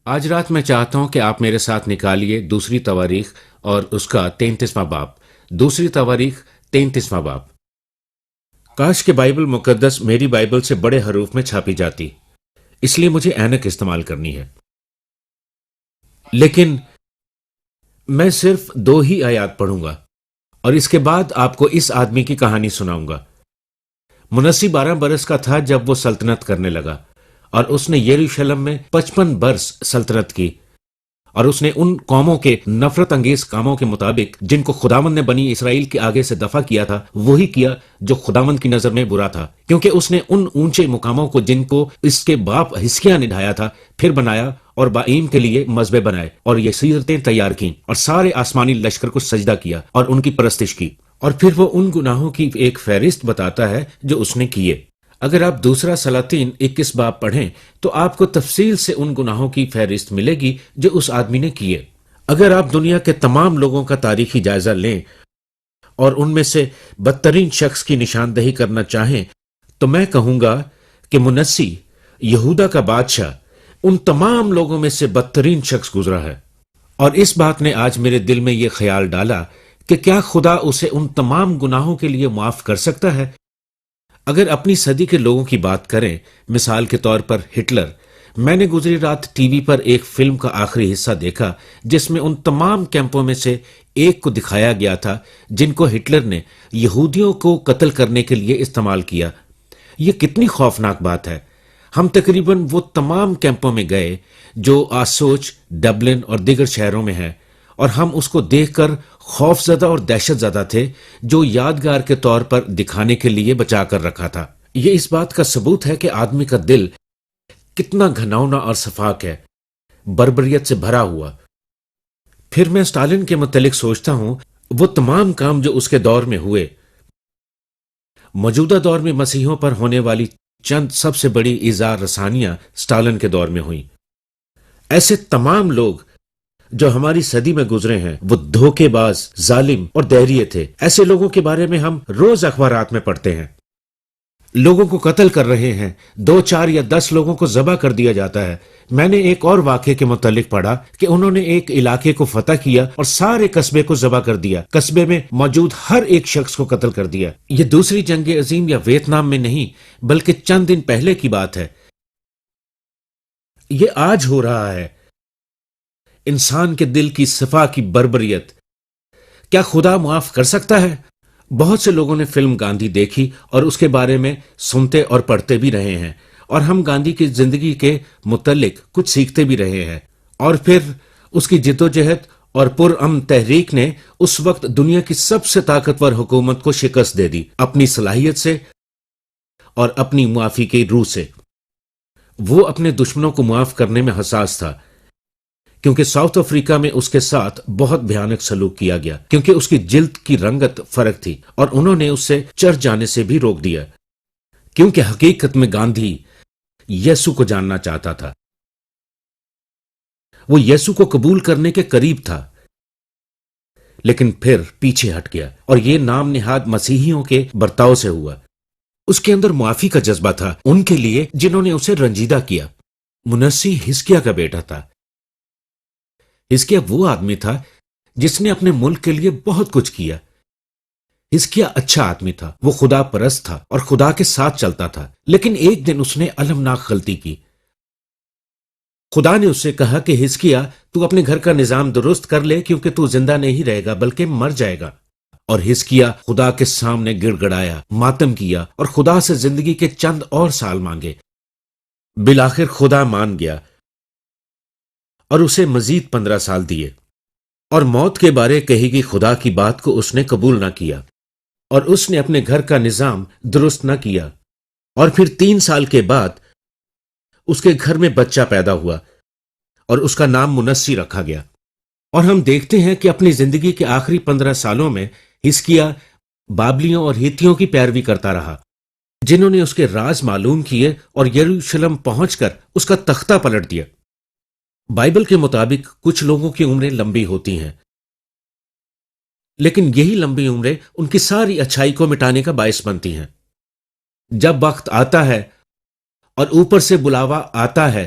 آج رات میں چاہتا ہوں کہ آپ میرے ساتھ نکالیے دوسری تواریخ اور اس کا 33واں باب۔ دوسری تواریخ 33واں باب۔ کاش کہ بائبل مقدس میری بائبل سے بڑے حروف میں چھاپی جاتی، اس لیے مجھے اینک استعمال کرنی ہے، لیکن میں صرف 2 ہی آیات پڑھوں گا اور اس کے بعد آپ کو اس آدمی کی کہانی سناؤں گا۔ منسی 12 برس کا تھا جب وہ سلطنت کرنے لگا، اور اس نے یروشلم میں 55 برس سلطنت کی، اور اس نے ان قوموں کے نفرت انگیز کاموں کے مطابق جن کو خداوند نے بنی اسرائیل کے آگے سے دفع کیا تھا وہی کیا جو خداوند کی نظر میں برا تھا، کیونکہ اس نے ان اونچے مقاموں کو جن کو اس کے باپ حزقیہ نے ڈھایا تھا پھر بنایا، اور بائیم کے لیے مذبح بنائے اور یہ سیرتیں تیار کیں، اور سارے آسمانی لشکر کو سجدہ کیا اور ان کی پرستش کی۔ اور پھر وہ ان گناہوں کی ایک فہرست بتاتا ہے جو اس نے کیے۔ اگر آپ دوسرا سلاطین 21 باب پڑھیں تو آپ کو تفصیل سے ان گناہوں کی فہرست ملے گی جو اس آدمی نے کیے۔ اگر آپ دنیا کے تمام لوگوں کا تاریخی جائزہ لیں اور ان میں سے بدترین شخص کی نشاندہی کرنا چاہیں تو میں کہوں گا کہ منسی، یہودا کا بادشاہ، ان تمام لوگوں میں سے بدترین شخص گزرا ہے۔ اور اس بات نے آج میرے دل میں یہ خیال ڈالا کہ کیا خدا اسے ان تمام گناہوں کے لیے معاف کر سکتا ہے؟ اگر اپنی صدی کے لوگوں کی بات کریں، مثال کے طور پر ہٹلر، میں نے گزری رات ٹی وی پر ایک فلم کا آخری حصہ دیکھا جس میں ان تمام کیمپوں میں سے ایک کو دکھایا گیا تھا جن کو ہٹلر نے یہودیوں کو قتل کرنے کے لیے استعمال کیا۔ یہ کتنی خوفناک بات ہے۔ ہم تقریباً وہ تمام کیمپوں میں گئے جو آسوچ، ڈبلن اور دیگر شہروں میں ہیں، اور ہم اس کو دیکھ کر خوف زدہ اور دہشت زدہ تھے، جو یادگار کے طور پر دکھانے کے لیے بچا کر رکھا تھا۔ یہ اس بات کا ثبوت ہے کہ آدمی کا دل کتنا گھناؤنا اور سفاک ہے، بربریت سے بھرا ہوا۔ پھر میں اسٹالن کے متعلق سوچتا ہوں، وہ تمام کام جو اس کے دور میں ہوئے۔ موجودہ دور میں مسیحوں پر ہونے والی چند سب سے بڑی ایذا رسانیاں اسٹالن کے دور میں ہوئیں۔ ایسے تمام لوگ جو ہماری صدی میں گزرے ہیں وہ دھوکے باز، ظالم اور دہریے تھے۔ ایسے لوگوں کے بارے میں ہم روز اخبارات میں پڑھتے ہیں۔ لوگوں کو قتل کر رہے ہیں، 2، 4 یا 10 لوگوں کو ذبح کر دیا جاتا ہے۔ میں نے ایک اور واقعے کے متعلق پڑھا کہ انہوں نے ایک علاقے کو فتح کیا اور سارے قصبے کو ذبح کر دیا، قصبے میں موجود ہر ایک شخص کو قتل کر دیا۔ یہ دوسری جنگ عظیم یا ویتنام میں نہیں بلکہ چند دن پہلے کی بات ہے۔ یہ آج ہو رہا ہے۔ انسان کے دل کی صفا کی بربریت کیا خدا معاف کر سکتا ہے؟ بہت سے لوگوں نے فلم گاندھی دیکھی اور اس کے بارے میں سنتے اور پڑھتے بھی رہے ہیں، اور ہم گاندھی کی زندگی کے متعلق کچھ سیکھتے بھی رہے ہیں۔ اور پھر اس کی جدوجہد اور پرامن تحریک نے اس وقت دنیا کی سب سے طاقتور حکومت کو شکست دے دی، اپنی صلاحیت سے اور اپنی معافی کی روح سے۔ وہ اپنے دشمنوں کو معاف کرنے میں حساس تھا، کیونکہ ساؤتھ افریقہ میں اس کے ساتھ بہت بھیانک سلوک کیا گیا، کیونکہ اس کی جلد کی رنگت فرق تھی، اور انہوں نے اس سے چرچ جانے سے بھی روک دیا، کیونکہ حقیقت میں گاندھی یسوع کو جاننا چاہتا تھا۔ وہ یسوع کو قبول کرنے کے قریب تھا، لیکن پھر پیچھے ہٹ گیا، اور یہ نام نہاد مسیحیوں کے برتاؤ سے ہوا۔ اس کے اندر معافی کا جذبہ تھا ان کے لیے جنہوں نے اسے رنجیدہ کیا۔ منسی حزقیہ کا بیٹا تھا۔ حزقیہ وہ آدمی تھا جس نے اپنے ملک کے لیے بہت کچھ کیا۔ حزقیہ اچھا آدمی تھا، وہ خدا پرست تھا اور خدا کے ساتھ چلتا تھا، لیکن ایک دن اس نے المناک غلطی کی۔ خدا نے اس سے کہا کہ حزقیہ، تو اپنے گھر کا نظام درست کر لے، کیونکہ تو زندہ نہیں رہے گا بلکہ مر جائے گا۔ اور حزقیہ خدا کے سامنے گڑ گڑایا، ماتم کیا اور خدا سے زندگی کے چند اور سال مانگے۔ بالآخر خدا مان گیا اور اسے مزید 15 سال دیے، اور موت کے بارے کہی گئی خدا کی بات کو اس نے قبول نہ کیا، اور اس نے اپنے گھر کا نظام درست نہ کیا۔ اور پھر 3 سال کے بعد اس کے گھر میں بچہ پیدا ہوا اور اس کا نام منسی رکھا گیا۔ اور ہم دیکھتے ہیں کہ اپنی زندگی کے آخری 15 سالوں میں حزقیہ بابلیوں اور ہیتیوں کی پیروی کرتا رہا، جنہوں نے اس کے راز معلوم کیے اور یروشلم پہنچ کر اس کا تختہ پلٹ دیا۔ بائبل کے مطابق کچھ لوگوں کی عمریں لمبی ہوتی ہیں، لیکن یہی لمبی عمریں ان کی ساری اچھائی کو مٹانے کا باعث بنتی ہیں۔ جب وقت آتا ہے اور اوپر سے بلاوا آتا ہے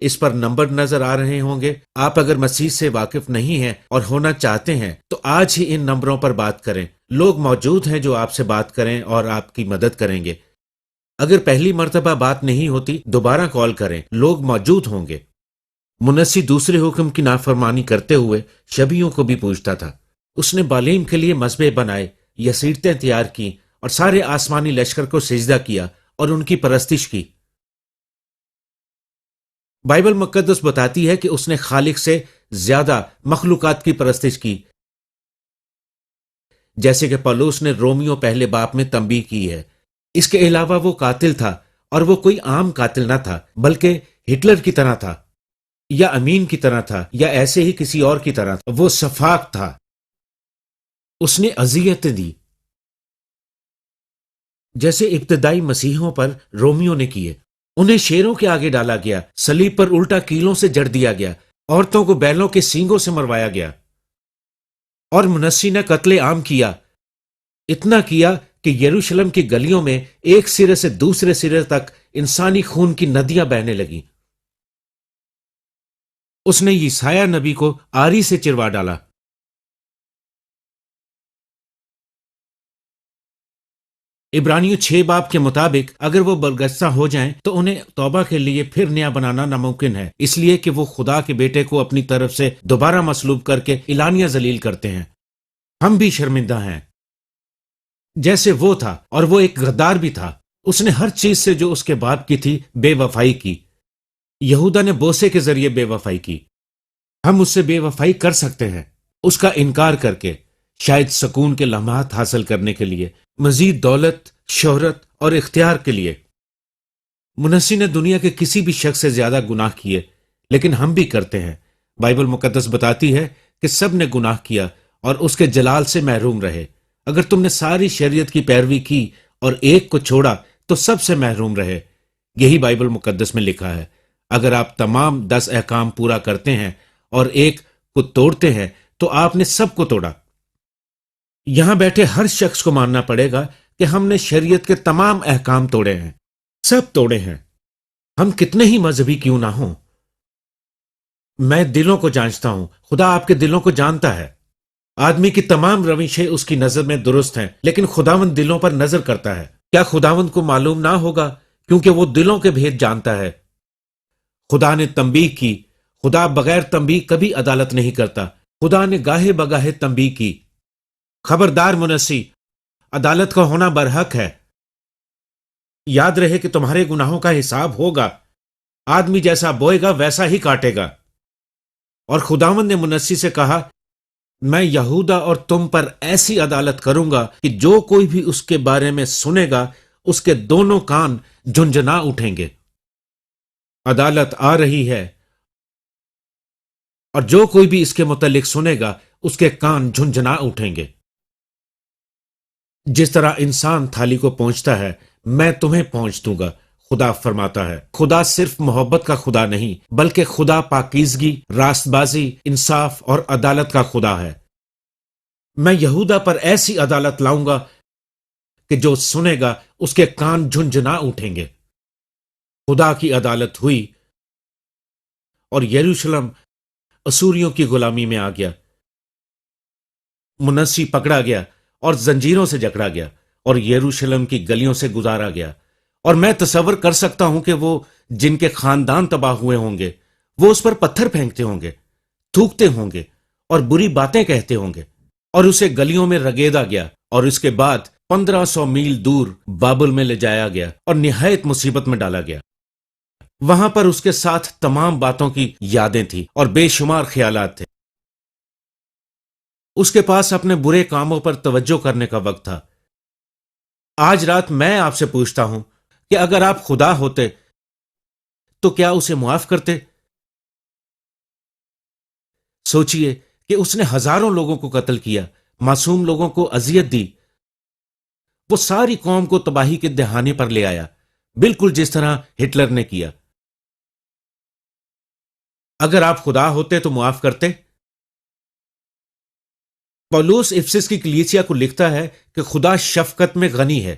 اس پر نمبر نظر آ رہے ہوں گے۔ آپ اگر مسیح سے واقف نہیں ہیں اور ہونا چاہتے ہیں تو آج ہی ان نمبروں پر بات کریں۔ لوگ موجود ہیں جو آپ سے بات کریں اور آپ کی مدد کریں گے۔ اگر پہلی مرتبہ بات نہیں ہوتی دوبارہ کال کریں، لوگ موجود ہوں گے۔ منسی دوسرے حکم کی نافرمانی کرتے ہوئے شبیوں کو بھی پوچھتا تھا۔ اس نے بالیم کے لیے مذبح بنائے، یسیرتیں تیار کی اور سارے آسمانی لشکر کو سجدہ کیا اور ان کی پرستش کی۔ بائبل مقدس بتاتی ہے کہ اس نے خالق سے زیادہ مخلوقات کی پرستش کی، جیسے کہ پولس نے رومیو پہلے باب میں تنبیہ کی ہے۔ اس کے علاوہ وہ قاتل تھا، اور وہ کوئی عام قاتل نہ تھا، بلکہ ہٹلر کی طرح تھا، یا امین کی طرح تھا، یا ایسے ہی کسی اور کی طرح تھا۔ وہ سفاک تھا۔ اس نے اذیتیں دی جیسے ابتدائی مسیحوں پر رومیو نے کیے۔ انہیں شیروں کے آگے ڈالا گیا، صلیب پر الٹا کیلوں سے جڑ دیا گیا، عورتوں کو بیلوں کے سینگوں سے مروایا گیا، اور منسی نے قتل عام کیا۔ اتنا کیا کہ یروشلم کی گلیوں میں ایک سرے سے دوسرے سرے تک انسانی خون کی ندیاں بہنے لگیں۔ اس نے یسایہ نبی کو آری سے چروا ڈالا۔ عبرانیوں 6 باب کے مطابق اگر وہ برگشتہ ہو جائیں تو انہیں توبہ کے لیے پھر نیا بنانا ناممکن ہے، اس لیے کہ وہ خدا کے بیٹے کو اپنی طرف سے دوبارہ مصلوب کر کے اعلانیہ ذلیل کرتے ہیں۔ ہم بھی شرمندہ ہیں جیسے وہ تھا، اور وہ ایک غدار بھی تھا۔ اس نے ہر چیز سے جو اس کے باپ کی تھی بے وفائی کی۔ یہودا نے بوسے کے ذریعے بے وفائی کی۔ ہم اس سے بے وفائی کر سکتے ہیں، اس کا انکار کر کے، شاید سکون کے لمحات حاصل کرنے کے لیے، مزید دولت، شہرت اور اختیار کے لیے۔ منسی نے دنیا کے کسی بھی شخص سے زیادہ گناہ کیے، لیکن ہم بھی کرتے ہیں۔ بائبل مقدس بتاتی ہے کہ سب نے گناہ کیا اور اس کے جلال سے محروم رہے۔ اگر تم نے ساری شریعت کی پیروی کی اور ایک کو چھوڑا تو سب سے محروم رہے۔ یہی بائبل مقدس میں لکھا ہے۔ اگر آپ تمام 10 احکام پورا کرتے ہیں اور ایک کو توڑتے ہیں تو آپ نے سب کو توڑا۔ یہاں بیٹھے ہر شخص کو ماننا پڑے گا کہ ہم نے شریعت کے تمام احکام توڑے ہیں، سب توڑے ہیں، ہم کتنے ہی مذہبی کیوں نہ ہوں۔ میں دلوں کو جانچتا ہوں، خدا آپ کے دلوں کو جانتا ہے۔ آدمی کی تمام روشیں اس کی نظر میں درست ہیں، لیکن خداوند دلوں پر نظر کرتا ہے۔ کیا خداوند کو معلوم نہ ہوگا؟ کیونکہ وہ دلوں کے بھید جانتا ہے۔ خدا نے تنبیہ کی۔ خدا بغیر تنبیہ کبھی عدالت نہیں کرتا۔ خدا نے گاہے بگاہے تنبیہ کی۔ خبردار منسی، عدالت کا ہونا برحق ہے۔ یاد رہے کہ تمہارے گناہوں کا حساب ہوگا۔ آدمی جیسا بوئے گا ویسا ہی کاٹے گا۔ اور خداوند نے منسی سے کہا، میں یہودا اور تم پر ایسی عدالت کروں گا کہ جو کوئی بھی اس کے بارے میں سنے گا اس کے دونوں کان جھنجھنا اٹھیں گے۔ عدالت آ رہی ہے، اور جو کوئی بھی اس کے متعلق سنے گا اس کے کان جھنجھنا اٹھیں گے۔ جس طرح انسان تھالی کو پہنچتا ہے میں تمہیں پہنچ دوں گا، خدا فرماتا ہے۔ خدا صرف محبت کا خدا نہیں بلکہ خدا پاکیزگی، راست بازی، انصاف اور عدالت کا خدا ہے۔ میں یہودا پر ایسی عدالت لاؤں گا کہ جو سنے گا اس کے کان جھنجھنا اٹھیں گے۔ خدا کی عدالت ہوئی اور یروشلم اسوریوں کی غلامی میں آ گیا۔ منسی پکڑا گیا اور زنجیروں سے جکڑا گیا اور یروشلم کی گلیوں سے گزارا گیا۔ اور میں تصور کر سکتا ہوں کہ وہ جن کے خاندان تباہ ہوئے ہوں گے وہ اس پر پتھر پھینکتے ہوں گے، تھوکتے ہوں گے اور بری باتیں کہتے ہوں گے، اور اسے گلیوں میں رگیدا گیا، اور اس کے بعد 1500 میل دور بابل میں لے جایا گیا اور نہایت مصیبت میں ڈالا گیا۔ وہاں پر اس کے ساتھ تمام باتوں کی یادیں تھیں اور بے شمار خیالات تھے۔ اس کے پاس اپنے برے کاموں پر توجہ کرنے کا وقت تھا۔ آج رات میں آپ سے پوچھتا ہوں کہ اگر آپ خدا ہوتے تو کیا اسے معاف کرتے؟ سوچئے کہ اس نے ہزاروں لوگوں کو قتل کیا، معصوم لوگوں کو اذیت دی، وہ ساری قوم کو تباہی کے دہانے پر لے آیا، بالکل جس طرح ہٹلر نے کیا۔ اگر آپ خدا ہوتے تو معاف کرتے؟ پولس افسس کی کلیسیا کو لکھتا ہے کہ خدا شفقت میں غنی ہے۔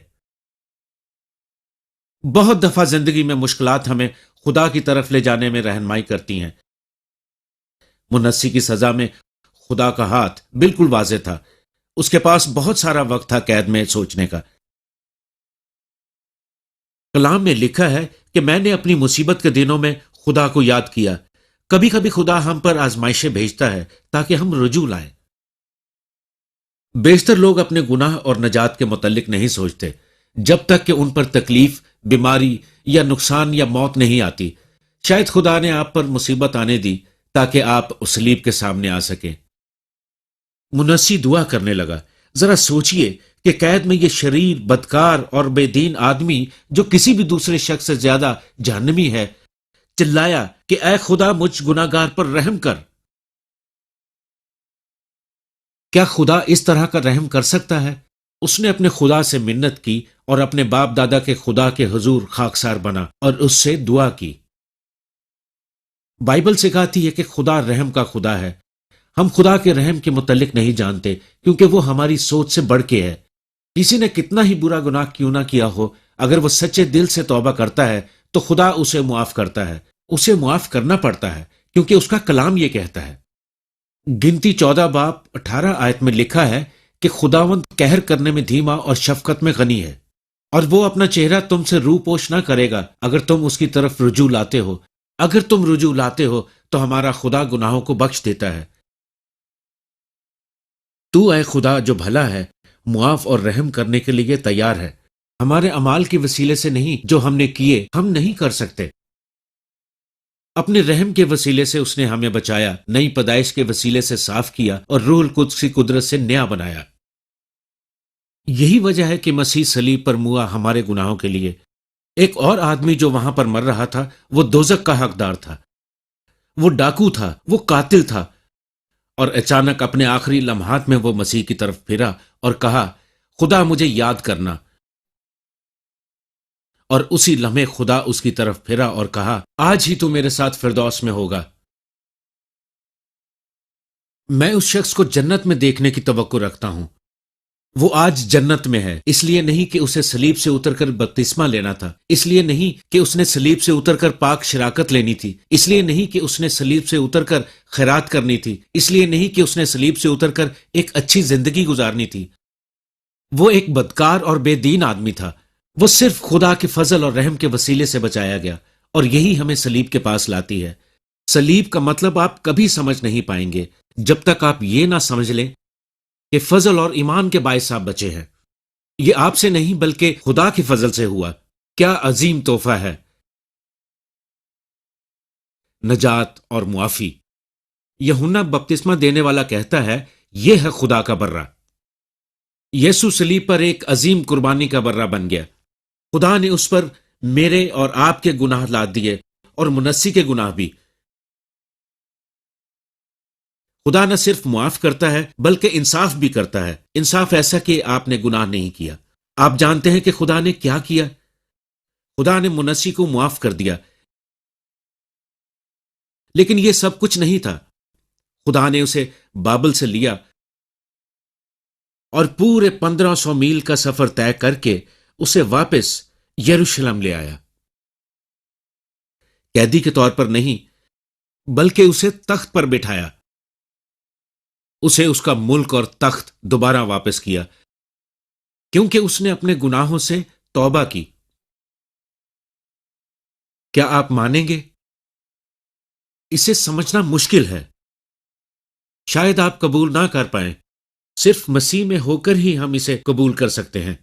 بہت دفعہ زندگی میں مشکلات ہمیں خدا کی طرف لے جانے میں رہنمائی کرتی ہیں۔ منسی کی سزا میں خدا کا ہاتھ بالکل واضح تھا۔ اس کے پاس بہت سارا وقت تھا قید میں سوچنے کا۔ کلام میں لکھا ہے کہ میں نے اپنی مصیبت کے دنوں میں خدا کو یاد کیا۔ کبھی کبھی خدا ہم پر آزمائشیں بھیجتا ہے تاکہ ہم رجوع لائیں۔ بیشتر لوگ اپنے گناہ اور نجات کے متعلق نہیں سوچتے جب تک کہ ان پر تکلیف، بیماری یا نقصان یا موت نہیں آتی۔ شاید خدا نے آپ پر مصیبت آنے دی تاکہ آپ صلیب کے سامنے آ سکیں۔ منسی دعا کرنے لگا، ذرا سوچئے کہ قید میں یہ شریر، بدکار اور بے دین آدمی جو کسی بھی دوسرے شخص سے زیادہ جہنمی ہے، چلایا کہ اے خدا مجھ گناہگار پر رحم کر۔ کیا خدا اس طرح کا رحم کر سکتا ہے؟ اس نے اپنے خدا سے منت کی اور اپنے باپ دادا کے خدا کے حضور خاکسار بنا اور اس سے دعا کی۔ بائبل سکھاتی ہے کہ خدا رحم کا خدا ہے۔ ہم خدا کے رحم کے متعلق نہیں جانتے کیونکہ وہ ہماری سوچ سے بڑھ کے ہے۔ کسی نے کتنا ہی برا گناہ کیوں نہ کیا ہو، اگر وہ سچے دل سے توبہ کرتا ہے تو خدا اسے معاف کرتا ہے۔ اسے معاف کرنا پڑتا ہے کیونکہ اس کا کلام یہ کہتا ہے۔ گنتی 14 باب 18 آیت میں لکھا ہے کہ خداوند قہر کرنے میں دھیما اور شفقت میں غنی ہے، اور وہ اپنا چہرہ تم سے رو پوش نہ کرے گا اگر تم اس کی طرف رجوع لاتے ہو۔ اگر تم رجوع لاتے ہو تو ہمارا خدا گناہوں کو بخش دیتا ہے۔ تو اے خدا جو بھلا ہے، معاف اور رحم کرنے کے لیے تیار ہے۔ ہمارے اعمال کے وسیلے سے نہیں جو ہم نے کیے ہم نہیں کر سکتے۔ اپنے رحم کے وسیلے سے اس نے ہمیں بچایا، نئی پیدائش کے وسیلے سے صاف کیا اور روح القدس کی قدرت سے نیا بنایا۔ یہی وجہ ہے کہ مسیح صلیب پر موا ہمارے گناہوں کے لیے۔ ایک اور آدمی جو وہاں پر مر رہا تھا وہ دوزخ کا حقدار تھا۔ وہ ڈاکو تھا، وہ قاتل تھا، اور اچانک اپنے آخری لمحات میں وہ مسیح کی طرف پھرا اور کہا، خدا مجھے یاد کرنا۔ اور اسی لمحے خدا اس کی طرف پھرا اور کہا، آج ہی تو میرے ساتھ فردوس میں ہوگا۔ میں اس شخص کو جنت میں دیکھنے کی توقع رکھتا ہوں۔ وہ آج جنت میں ہے، اس لیے نہیں کہ اسے صلیب سے اتر کر بپتسمہ لینا تھا، اس لیے نہیں کہ اس نے صلیب سے اتر کر پاک شراکت لینی تھی، اس لیے نہیں کہ اس نے صلیب سے اتر کر خیرات کرنی تھی، اس لیے نہیں کہ اس نے صلیب سے اتر کر ایک اچھی زندگی گزارنی تھی۔ وہ ایک بدکار اور بے دین آدمی تھا۔ وہ صرف خدا کے فضل اور رحم کے وسیلے سے بچایا گیا، اور یہی ہمیں صلیب کے پاس لاتی ہے۔ صلیب کا مطلب آپ کبھی سمجھ نہیں پائیں گے جب تک آپ یہ نہ سمجھ لیں کہ فضل اور ایمان کے باعث آپ بچے ہیں۔ یہ آپ سے نہیں بلکہ خدا کے فضل سے ہوا۔ کیا عظیم تحفہ ہے! نجات اور معافی۔ یوحنا بپتسمہ دینے والا کہتا ہے، یہ ہے خدا کا برہ۔ یسوع صلیب پر ایک عظیم قربانی کا برہ بن گیا۔ خدا نے اس پر میرے اور آپ کے گناہ لاد دیے، اور منسی کے گناہ بھی۔ خدا نہ صرف معاف کرتا ہے بلکہ انصاف بھی کرتا ہے۔ انصاف ایسا کہ آپ نے گناہ نہیں کیا۔ آپ جانتے ہیں کہ خدا نے کیا کیا؟ خدا نے منسی کو معاف کر دیا، لیکن یہ سب کچھ نہیں تھا۔ خدا نے اسے بابل سے لیا اور پورے 1500 میل کا سفر طے کر کے اسے واپس یروشلم لے آیا۔ قیدی کے طور پر نہیں، بلکہ اسے تخت پر بٹھایا۔ اسے اس کا ملک اور تخت دوبارہ واپس کیا، کیونکہ اس نے اپنے گناہوں سے توبہ کی۔ کیا آپ مانیں گے؟ اسے سمجھنا مشکل ہے، شاید آپ قبول نہ کر پائیں۔ صرف مسیح میں ہو کر ہی ہم اسے قبول کر سکتے ہیں۔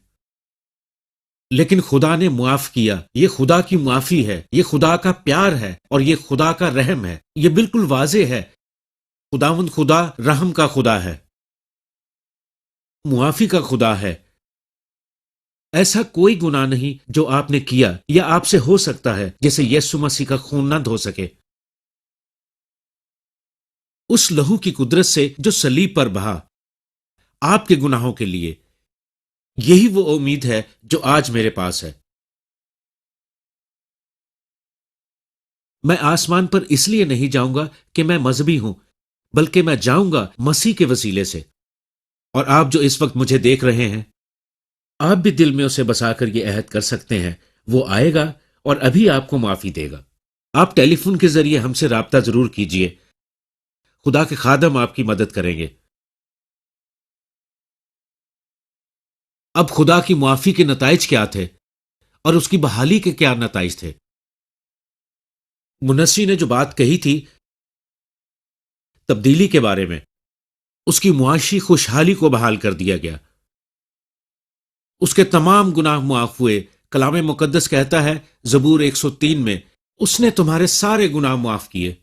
لیکن خدا نے معاف کیا۔ یہ خدا کی معافی ہے، یہ خدا کا پیار ہے، اور یہ خدا کا رحم ہے۔ یہ بالکل واضح ہے۔ خداوند خدا رحم کا خدا ہے، معافی کا خدا ہے۔ ایسا کوئی گناہ نہیں جو آپ نے کیا یا آپ سے ہو سکتا ہے جسے یسوع مسیح کا خون نہ دھو سکے۔ اس لہو کی قدرت سے جو صلیب پر بہا آپ کے گناہوں کے لیے، یہی وہ امید ہے جو آج میرے پاس ہے۔ میں آسمان پر اس لیے نہیں جاؤں گا کہ میں مذہبی ہوں، بلکہ میں جاؤں گا مسیح کے وسیلے سے۔ اور آپ جو اس وقت مجھے دیکھ رہے ہیں، آپ بھی دل میں اسے بسا کر یہ عہد کر سکتے ہیں، وہ آئے گا اور ابھی آپ کو معافی دے گا۔ آپ ٹیلی فون کے ذریعے ہم سے رابطہ ضرور کیجیے. خدا کے خادم آپ کی مدد کریں گے. اب خدا کی معافی کے نتائج کیا تھے اور اس کی بحالی کے کیا نتائج تھے؟ منسی نے جو بات کہی تھی تبدیلی کے بارے میں، اس کی معاشی خوشحالی کو بحال کر دیا گیا. اس کے تمام گناہ معاف ہوئے. کلام مقدس کہتا ہے زبور 103 میں، اس نے تمہارے سارے گناہ معاف کیے.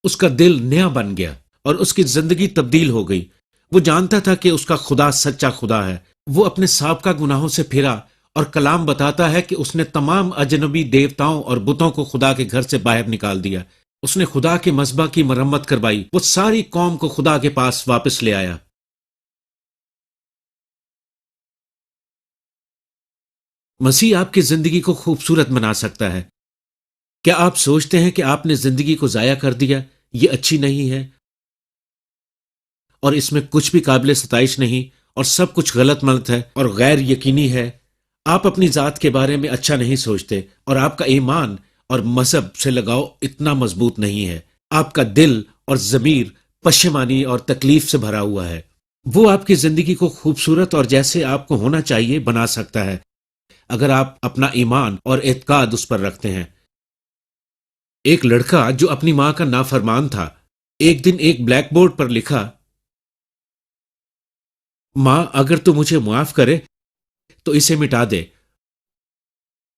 اس کا دل نیا بن گیا اور اس کی زندگی تبدیل ہو گئی. وہ جانتا تھا کہ اس کا خدا سچا خدا ہے. وہ اپنے سابقہ گناہوں سے پھرا اور کلام بتاتا ہے کہ اس نے تمام اجنبی دیوتاؤں اور بتوں کو خدا کے گھر سے باہر نکال دیا. اس نے خدا کے مذبح کی مرمت کروائی. وہ ساری قوم کو خدا کے پاس واپس لے آیا. مسیح آپ کی زندگی کو خوبصورت بنا سکتا ہے. کیا آپ سوچتے ہیں کہ آپ نے زندگی کو ضائع کر دیا؟ یہ اچھی نہیں ہے اور اس میں کچھ بھی قابل ستائش نہیں اور سب کچھ غلط ملت ہے اور غیر یقینی ہے. آپ اپنی ذات کے بارے میں اچھا نہیں سوچتے اور آپ کا ایمان اور مذہب سے لگاؤ اتنا مضبوط نہیں ہے. آپ کا دل اور ضمیر پشیمانی اور تکلیف سے بھرا ہوا ہے. وہ آپ کی زندگی کو خوبصورت اور جیسے آپ کو ہونا چاہیے بنا سکتا ہے اگر آپ اپنا ایمان اور اعتقاد اس پر رکھتے ہیں. ایک لڑکا جو اپنی ماں کا نافرمان تھا، ایک دن ایک بلیک بورڈ پر لکھا، ماں اگر تو مجھے معاف کرے تو اسے مٹا دے.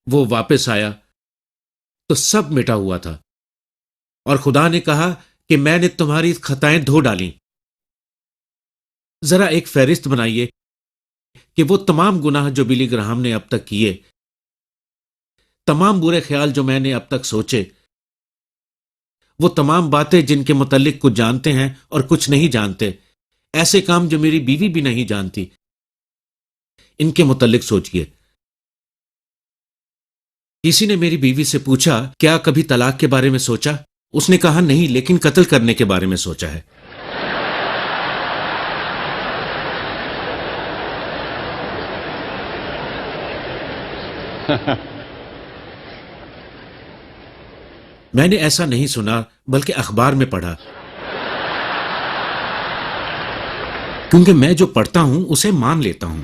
وہ واپس آیا تو سب مٹا ہوا تھا اور خدا نے کہا کہ میں نے تمہاری خطائیں دھو ڈالیں. ذرا ایک فہرست بنائیے کہ وہ تمام گناہ جو بلی گراہم نے اب تک کیے، تمام برے خیال جو میں نے اب تک سوچے، وہ تمام باتیں جن کے متعلق کچھ جانتے ہیں اور کچھ نہیں جانتے، ایسے کام جو میری بیوی بھی نہیں جانتی، ان کے متعلق سوچئے. کسی نے میری بیوی سے پوچھا کیا کبھی طلاق کے بارے میں سوچا؟ اس نے کہا نہیں، لیکن قتل کرنے کے بارے میں سوچا ہے. میں نے ایسا نہیں سنا بلکہ اخبار میں پڑھا، کیونکہ میں جو پڑھتا ہوں اسے مان لیتا ہوں.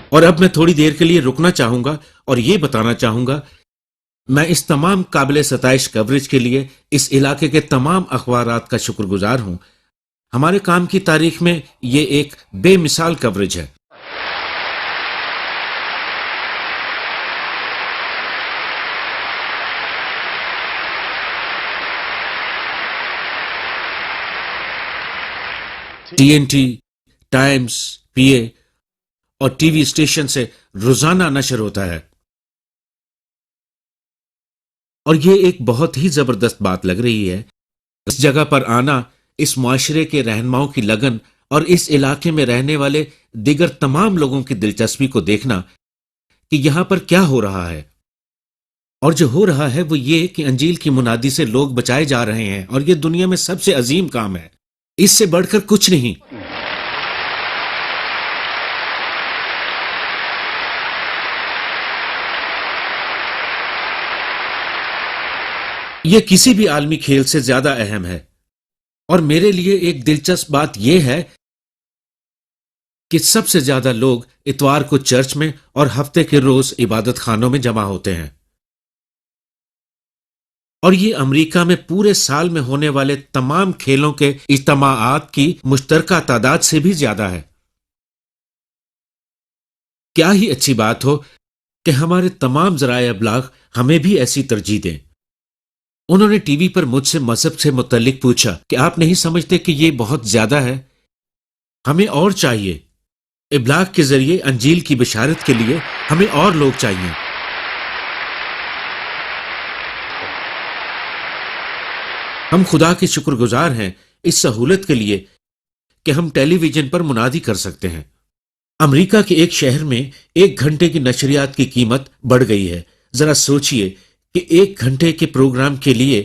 اور اب میں تھوڑی دیر کے لیے رکنا چاہوں گا اور یہ بتانا چاہوں گا میں اس تمام قابل ستائش کوریج کے لیے اس علاقے کے تمام اخبارات کا شکر گزار ہوں. ہمارے کام کی تاریخ میں یہ ایک بے مثال کوریج ہے. ٹی این ٹی، ٹائمز، پی اے اور ٹی وی اسٹیشن سے روزانہ نشر ہوتا ہے. اور یہ ایک بہت ہی زبردست بات لگ رہی ہے. اس جگہ پر آنا، اس معاشرے کے رہنماؤں کی لگن اور اس علاقے میں رہنے والے دیگر تمام لوگوں کی دلچسپی کو دیکھنا کہ یہاں پر کیا ہو رہا ہے. اور جو ہو رہا ہے وہ یہ کہ انجیل کی منادی سے لوگ بچائے جا رہے ہیں اور یہ دنیا میں سب سے عظیم کام ہے. اس سے بڑھ کر کچھ نہیں. یہ کسی بھی عالمی کھیل سے زیادہ اہم ہے. اور میرے لیے ایک دلچسپ بات یہ ہے کہ سب سے زیادہ لوگ اتوار کو چرچ میں اور ہفتے کے روز عبادت خانوں میں جمع ہوتے ہیں. اور یہ امریکہ میں پورے سال میں ہونے والے تمام کھیلوں کے اجتماعات کی مشترکہ تعداد سے بھی زیادہ ہے. کیا ہی اچھی بات ہو کہ ہمارے تمام ذرائع ابلاغ ہمیں بھی ایسی ترجیح دیں. انہوں نے ٹی وی پر مجھ سے مذہب سے متعلق پوچھا کہ آپ نہیں سمجھتے کہ یہ بہت زیادہ ہے؟ ہمیں اور چاہیے. ابلاغ کے ذریعے انجیل کی بشارت کے لیے ہمیں اور لوگ چاہیے. ہم خدا کے شکر گزار ہیں اس سہولت کے لیے کہ ہم ٹیلی ویژن پر منادی کر سکتے ہیں. امریکہ کے ایک شہر میں 1 گھنٹے کی نشریات کی قیمت بڑھ گئی ہے. ذرا سوچئے کہ 1 گھنٹے کے پروگرام کے لیے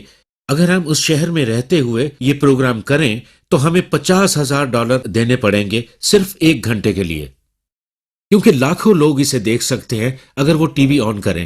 اگر ہم اس شہر میں رہتے ہوئے یہ پروگرام کریں تو ہمیں $50,000 دینے پڑیں گے صرف 1 گھنٹے کے لیے، کیونکہ لاکھوں لوگ اسے دیکھ سکتے ہیں اگر وہ ٹی وی آن کریں.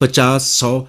50, 100,